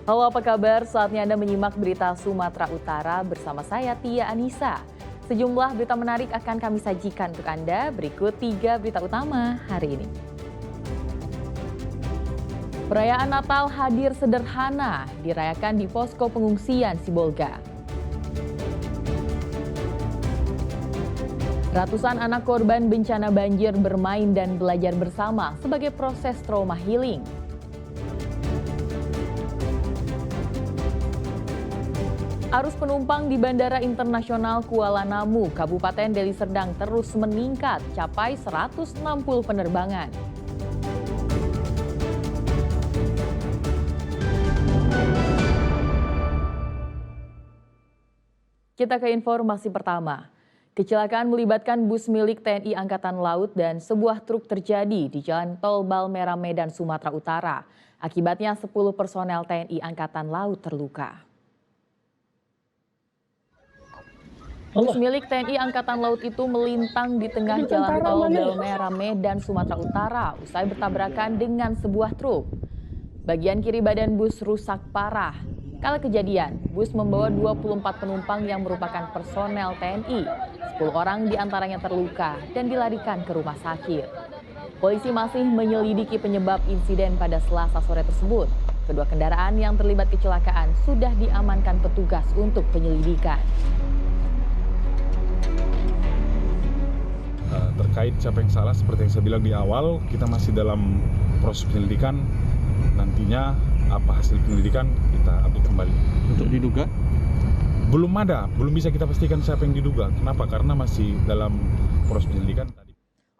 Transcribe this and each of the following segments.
Halo, apa kabar? Saatnya Anda menyimak berita Sumatera Utara bersama saya Tia Anissa. Sejumlah berita menarik akan kami sajikan untuk Anda. Berikut 3 berita utama hari ini. Perayaan Natal hadir sederhana, dirayakan di posko pengungsian Sibolga. Ratusan anak korban bencana banjir bermain dan belajar bersama sebagai proses trauma healing. Arus penumpang di Bandara Internasional Kuala Namu, Kabupaten Deli Serdang terus meningkat, capai 160 penerbangan. Kita ke informasi pertama. Kecelakaan melibatkan bus milik TNI Angkatan Laut dan sebuah truk terjadi di Jalan Tol Balmera Medan, Sumatera Utara. Akibatnya 10 personel TNI Angkatan Laut terluka. Bus milik TNI Angkatan Laut itu melintang di tengah Jalan Tol Balmera Medan, Sumatera Utara usai bertabrakan dengan sebuah truk. Bagian kiri badan bus rusak parah. Kala kejadian, bus membawa 24 penumpang yang merupakan personel TNI. 10 orang diantaranya terluka dan dilarikan ke rumah sakit. Polisi masih menyelidiki penyebab insiden pada Selasa sore tersebut. Kedua kendaraan yang terlibat kecelakaan sudah diamankan petugas untuk penyelidikan. Terkait siapa yang salah, seperti yang saya bilang di awal, kita masih dalam proses penyelidikan. Nantinya apa hasil penyelidikan kita update kembali. Untuk diduga? Belum bisa kita pastikan siapa yang diduga. Kenapa? Karena masih dalam proses penyelidikan.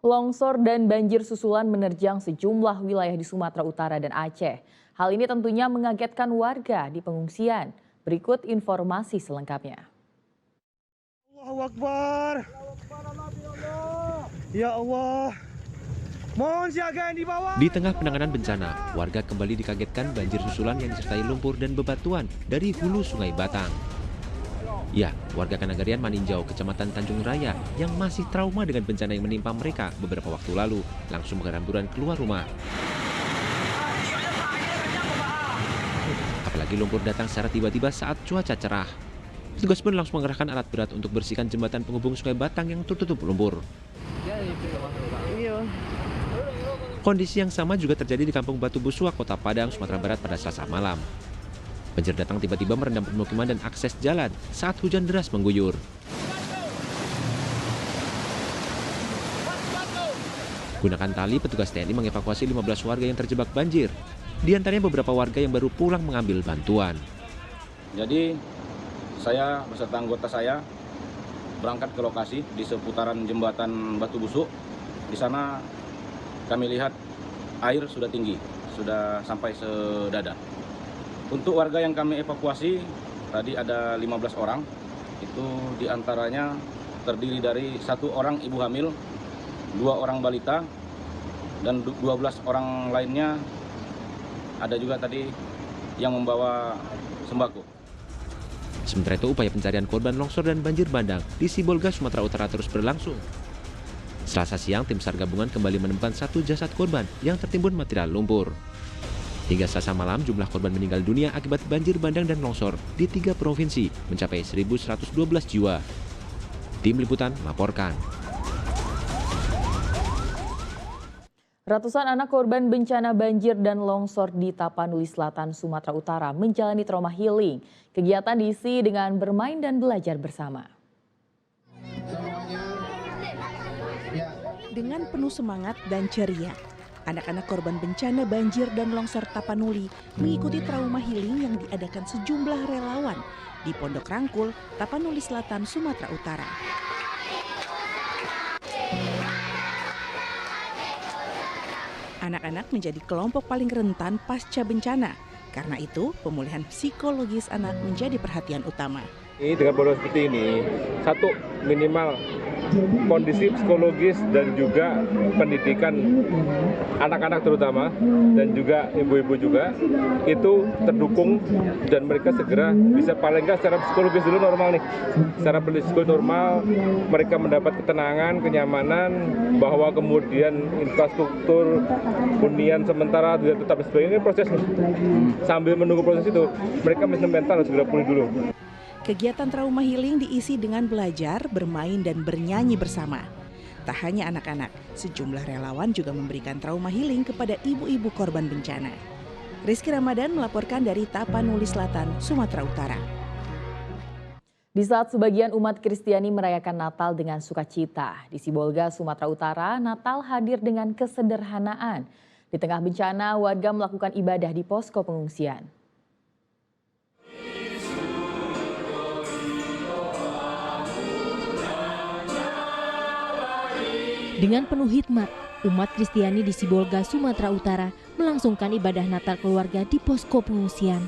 Longsor dan banjir susulan menerjang sejumlah wilayah di Sumatera Utara dan Aceh. Hal ini tentunya mengagetkan warga di pengungsian. Berikut informasi selengkapnya. Allahu Akbar. Ya Allah. Mohon siaga yang di bawah. Di tengah penanganan bencana, warga kembali dikagetkan banjir susulan yang disertai lumpur dan bebatuan dari hulu Sungai Batang. Ya, warga Kanagarian Maninjau, Kecamatan Tanjung Raya yang masih trauma dengan bencana yang menimpa mereka beberapa waktu lalu, langsung berhamburan keluar rumah. Apalagi lumpur datang secara tiba-tiba saat cuaca cerah. Petugas pun langsung mengerahkan alat berat untuk bersihkan jembatan penghubung Sungai Batang yang tertutup lumpur. Kondisi yang sama juga terjadi di Kampung Batu Busua, Kota Padang, Sumatera Barat pada Selasa malam. Banjir datang tiba-tiba merendam permukiman dan akses jalan saat hujan deras mengguyur. Gunakan tali, petugas TNI mengevakuasi 15 warga yang terjebak banjir. Di antaranya beberapa warga yang baru pulang mengambil bantuan. Jadi saya beserta anggota saya berangkat ke lokasi di seputaran jembatan Batu Busuk. Di sana kami lihat air sudah tinggi, sudah sampai sedada. Untuk warga yang kami evakuasi, tadi ada 15 orang, itu diantaranya terdiri dari 1 orang ibu hamil, 2 orang balita, dan 12 orang lainnya ada juga tadi yang membawa sembako. Sementara itu, upaya pencarian korban longsor dan banjir bandang di Sibolga, Sumatera Utara terus berlangsung. Selasa siang, tim SAR gabungan kembali menemukan 1 jasad korban yang tertimbun material lumpur. Hingga Selasa malam, jumlah korban meninggal dunia akibat banjir bandang dan longsor di 3 provinsi mencapai 1.112 jiwa. Tim Liputan melaporkan. Ratusan anak korban bencana banjir dan longsor di Tapanuli Selatan, Sumatera Utara menjalani trauma healing. Kegiatan diisi dengan bermain dan belajar bersama. Dengan penuh semangat dan ceria, anak-anak korban bencana banjir dan longsor Tapanuli mengikuti trauma healing yang diadakan sejumlah relawan di Pondok Rangkul, Tapanuli Selatan, Sumatera Utara. Anak-anak menjadi kelompok paling rentan pasca bencana. Karena itu, pemulihan psikologis anak menjadi perhatian utama. Ini dengan bola seperti ini, 1 minimal kondisi psikologis dan juga pendidikan anak-anak terutama dan juga ibu-ibu juga itu terdukung dan mereka segera bisa paling nggak secara psikologis dulu normal nih. Secara psikologis normal mereka mendapat ketenangan, kenyamanan bahwa kemudian infrastruktur hunian sementara tidak tetap sebagainya. Ini proses nih. Sambil menunggu proses itu mereka mental harus segera pulih dulu. Kegiatan trauma healing diisi dengan belajar, bermain, dan bernyanyi bersama. Tak hanya anak-anak, sejumlah relawan juga memberikan trauma healing kepada ibu-ibu korban bencana. Rizky Ramadan melaporkan dari Tapanuli Selatan, Sumatera Utara. Di saat sebagian umat Kristiani merayakan Natal dengan sukacita, di Sibolga, Sumatera Utara, Natal hadir dengan kesederhanaan. Di tengah bencana, warga melakukan ibadah di posko pengungsian. Dengan penuh hikmat, umat Kristiani di Sibolga, Sumatera Utara melangsungkan ibadah Natal keluarga di posko pengungsian.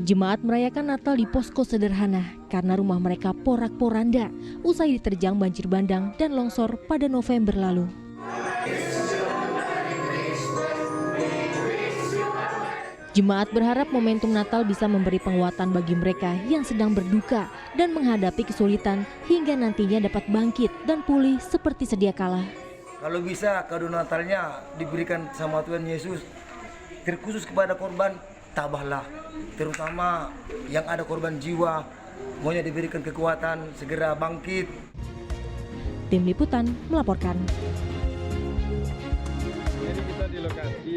Jemaat merayakan Natal di posko sederhana karena rumah mereka porak-poranda usai diterjang banjir bandang dan longsor pada November lalu. Jemaat berharap momentum Natal bisa memberi penguatan bagi mereka yang sedang berduka dan menghadapi kesulitan hingga nantinya dapat bangkit dan pulih seperti sedia kala. Kalau bisa kado Natalnya diberikan sama Tuhan Yesus, terkhusus kepada korban, tabahlah. Terutama yang ada korban jiwa, maunya diberikan kekuatan, segera bangkit. Tim Liputan melaporkan. Jadi kita di lokasi